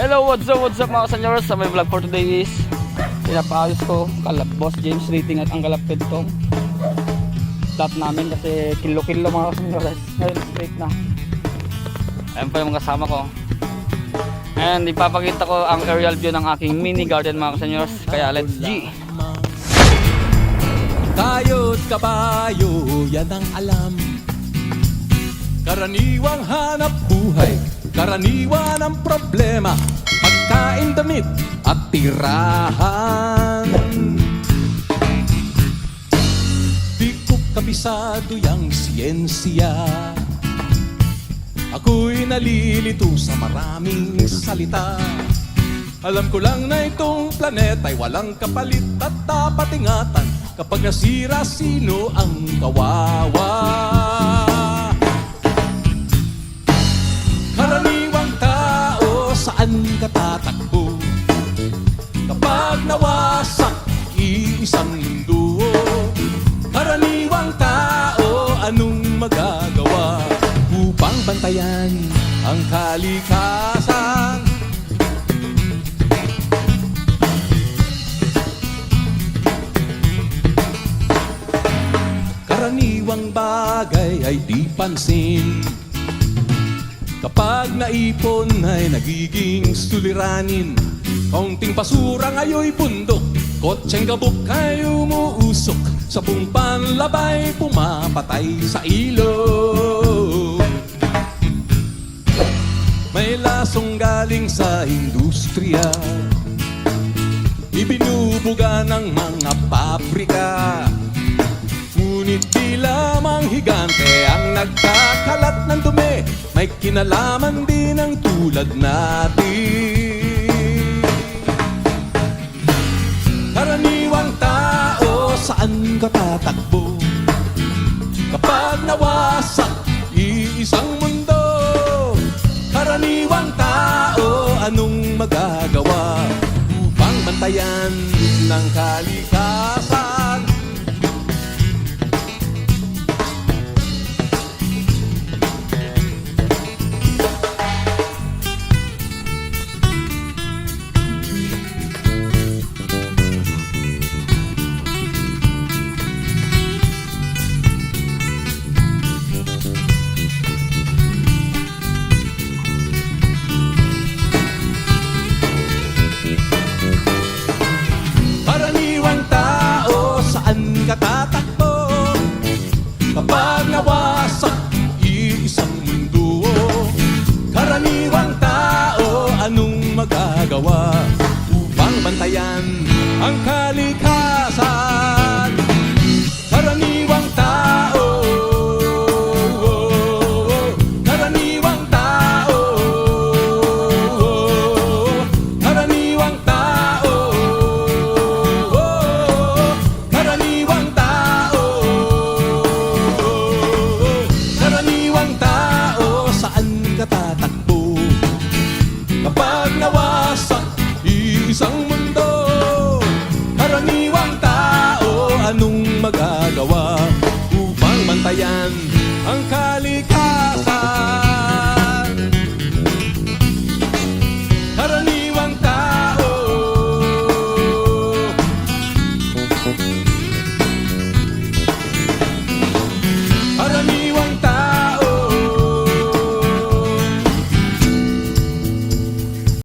Hello, what's up mga kasenyores? Sa my vlog for today is pinapaayos ko Boss James rating at ang kalapit tong flat namin kasi kilo-kilo mga kasenyores. Ngayon straight na. Ayan pa yung kasama ko. And ipapakita ko ang aerial view ng aking mini garden mga kasenyores. Kaya let's G! Kayo't kabayo, yan ang alam. Karaniwang hanap buhay, karaniwan ang problema, pagkain, damit at tirahan. Di ko kabisado yang siyensya, ako'y nalilito sa maraming salita. Alam ko lang na itong planeta'y walang kapalit at dapat ingatan. Kapag nasira, sino ang kawawa? Karaniwang tao, saan ka tatakbo? Kapag nawasak, iisang mundo. Karaniwang tao, anong magagawa upang bantayan ang kalikasan? Karaniwang bagay ay di pansin, kapag naipon ay nagiging suliranin. Kaunting basura ngayon'y bundok, kotseng gabok ay umuusok, sabong panlabay pumapatay sa ilog. May lasong galing sa industriya, ibinubuga ng mga pabrika. Ngunit di lamang higante ang nagkakalat ng dumi, may kinalaman din ang tulad natin. Karaniwang tao, saan ka tatakbo? Kapag nawasak, iisang mundo. Karaniwang tao, anong magagawa upang bantayan ng kalikasan? Katatakbo kapag nawasak, iisang mundo. Karaniwang tao, anong magagawa upang bantayan ang kalikasan? Karaniwang tao, karaniwang tao, karaniwang tao, karaniwang tao, saan ka tatakbo? Kapag nawasak, iisang mundo. Karaniwang tao, anong magagawa upang bantayan ang kalikasan? Karaniwang tao.